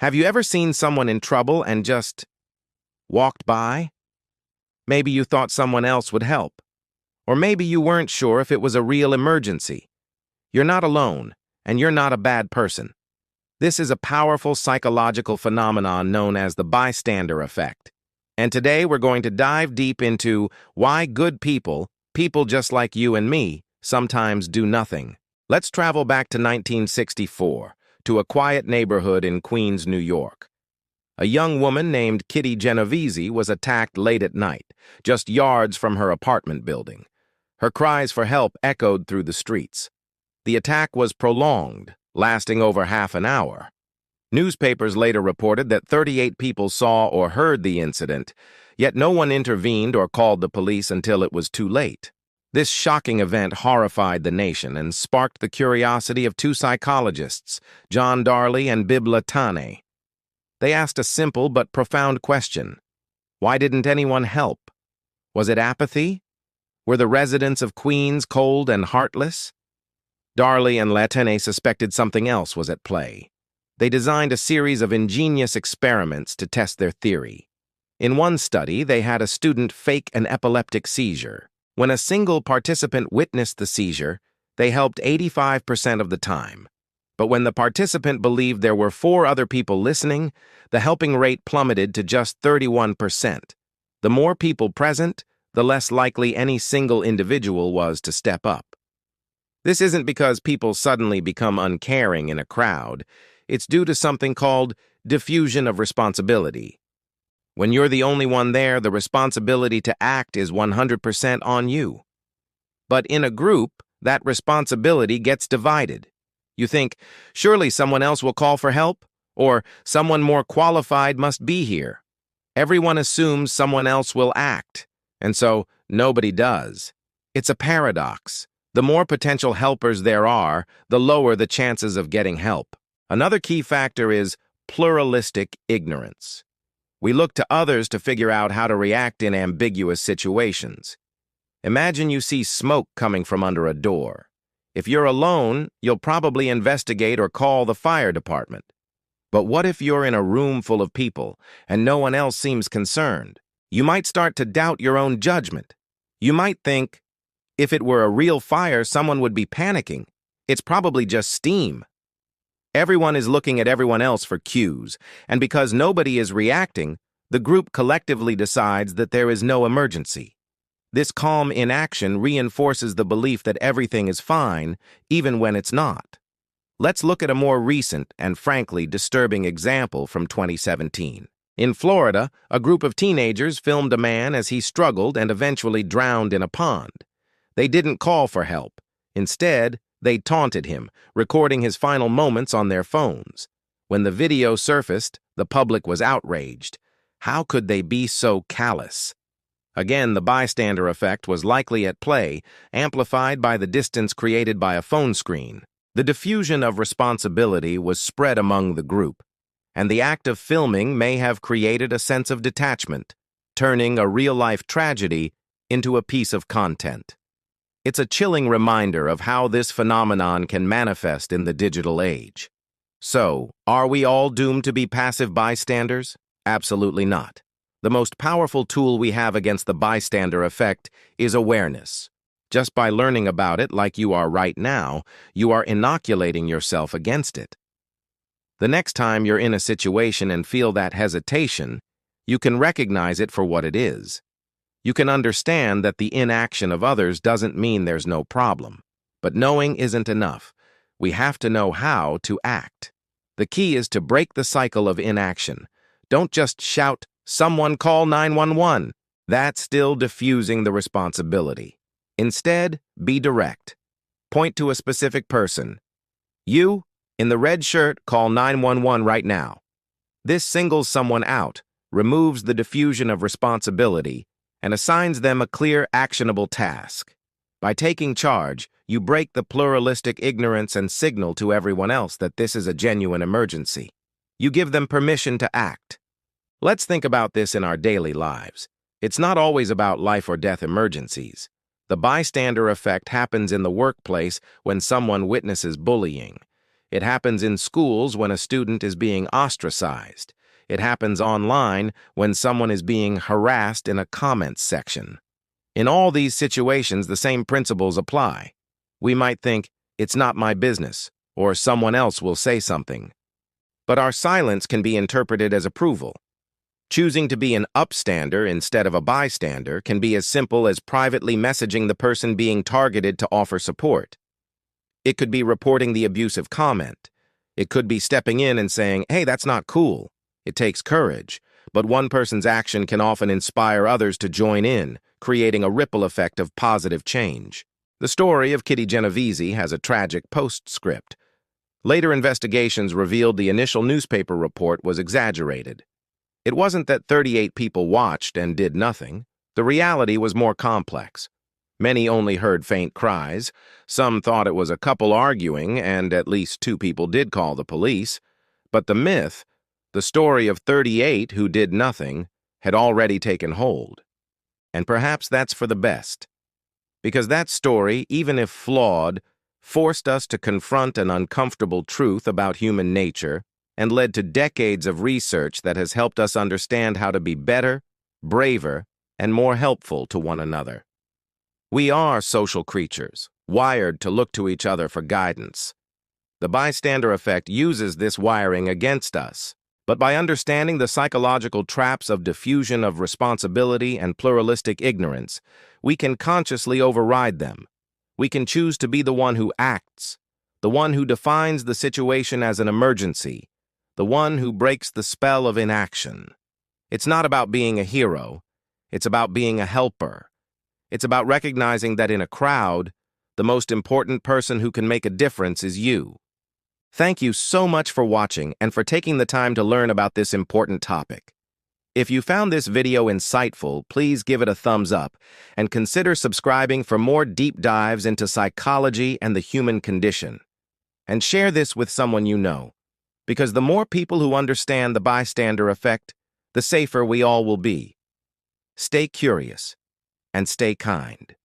Have you ever seen someone in trouble and just walked by? Maybe you thought someone else would help. Or maybe you weren't sure if it was a real emergency. You're not alone, and you're not a bad person. This is a powerful psychological phenomenon known as the bystander effect. And today we're going to dive deep into why good people, people just like you and me, sometimes do nothing. Let's travel back to 1964, to a quiet neighborhood in Queens, New York. A young woman named Kitty Genovese was attacked late at night, just yards from her apartment building. Her cries for help echoed through the streets. The attack was prolonged, lasting over half an hour. Newspapers later reported that 38 people saw or heard the incident, yet no one intervened or called the police until it was too late. This shocking event horrified the nation and sparked the curiosity of two psychologists, John Darley and Bibla Tanay. They asked a simple but profound question. Why didn't anyone help? Was it apathy? Were the residents of Queens cold and heartless? Darley and Tanay suspected something else was at play. They designed a series of ingenious experiments to test their theory. In one study, they had a student fake an epileptic seizure. When a single participant witnessed the seizure, they helped 85% of the time. But when the participant believed there were 4 other people listening, the helping rate plummeted to just 31%. The more people present, the less likely any single individual was to step up. This isn't because people suddenly become uncaring in a crowd. It's due to something called diffusion of responsibility. When you're the only one there, the responsibility to act is 100% on you. But in a group, that responsibility gets divided. You think, surely someone else will call for help, or someone more qualified must be here. Everyone assumes someone else will act, and so nobody does. It's a paradox. The more potential helpers there are, the lower the chances of getting help. Another key factor is pluralistic ignorance. We look to others to figure out how to react in ambiguous situations. Imagine you see smoke coming from under a door. If you're alone, you'll probably investigate or call the fire department. But what if you're in a room full of people and no one else seems concerned? You might start to doubt your own judgment. You might think, if it were a real fire, someone would be panicking. It's probably just steam. Everyone is looking at everyone else for cues, and because nobody is reacting, the group collectively decides that there is no emergency. This calm inaction reinforces the belief that everything is fine, even when it's not. Let's look at a more recent and frankly disturbing example from 2017. In Florida, a group of teenagers filmed a man as he struggled and eventually drowned in a pond. They didn't call for help. Instead, they taunted him, recording his final moments on their phones. When the video surfaced, the public was outraged. How could they be so callous? Again, the bystander effect was likely at play, amplified by the distance created by a phone screen. The diffusion of responsibility was spread among the group, and the act of filming may have created a sense of detachment, turning a real-life tragedy into a piece of content. It's a chilling reminder of how this phenomenon can manifest in the digital age. So, are we all doomed to be passive bystanders? Absolutely not. The most powerful tool we have against the bystander effect is awareness. Just by learning about it like you are right now, you are inoculating yourself against it. The next time you're in a situation and feel that hesitation, you can recognize it for what it is. You can understand that the inaction of others doesn't mean there's no problem. But knowing isn't enough. We have to know how to act. The key is to break the cycle of inaction. Don't just shout, "Someone call 911." That's still diffusing the responsibility. Instead, be direct. Point to a specific person. You, in the red shirt, call 911 right now. This singles someone out, removes the diffusion of responsibility, and assigns them a clear, actionable task. By taking charge, you break the pluralistic ignorance and signal to everyone else that this is a genuine emergency. You give them permission to act. Let's think about this in our daily lives. It's not always about life or death emergencies. The bystander effect happens in the workplace when someone witnesses bullying. It happens in schools when a student is being ostracized. It happens online when someone is being harassed in a comments section. In all these situations, the same principles apply. We might think, it's not my business, or someone else will say something. But our silence can be interpreted as approval. Choosing to be an upstander instead of a bystander can be as simple as privately messaging the person being targeted to offer support. It could be reporting the abusive comment. It could be stepping in and saying, hey, that's not cool. It takes courage, but one person's action can often inspire others to join in, creating a ripple effect of positive change. The story of Kitty Genovese has a tragic postscript. Later investigations revealed the initial newspaper report was exaggerated. It wasn't that 38 people watched and did nothing. The reality was more complex. Many only heard faint cries. Some thought it was a couple arguing, and at least 2 people did call the police. But the myth, the story of 38 who did nothing, had already taken hold. And perhaps that's for the best. Because that story, even if flawed, forced us to confront an uncomfortable truth about human nature and led to decades of research that has helped us understand how to be better, braver, and more helpful to one another. We are social creatures, wired to look to each other for guidance. The bystander effect uses this wiring against us, but by understanding the psychological traps of diffusion of responsibility and pluralistic ignorance, we can consciously override them. We can choose to be the one who acts, the one who defines the situation as an emergency, the one who breaks the spell of inaction. It's not about being a hero. It's about being a helper. It's about recognizing that in a crowd, the most important person who can make a difference is you. Thank you so much for watching and for taking the time to learn about this important topic. If you found this video insightful, please give it a thumbs up and consider subscribing for more deep dives into psychology and the human condition. And share this with someone you know, because the more people who understand the bystander effect, the safer we all will be. Stay curious and stay kind.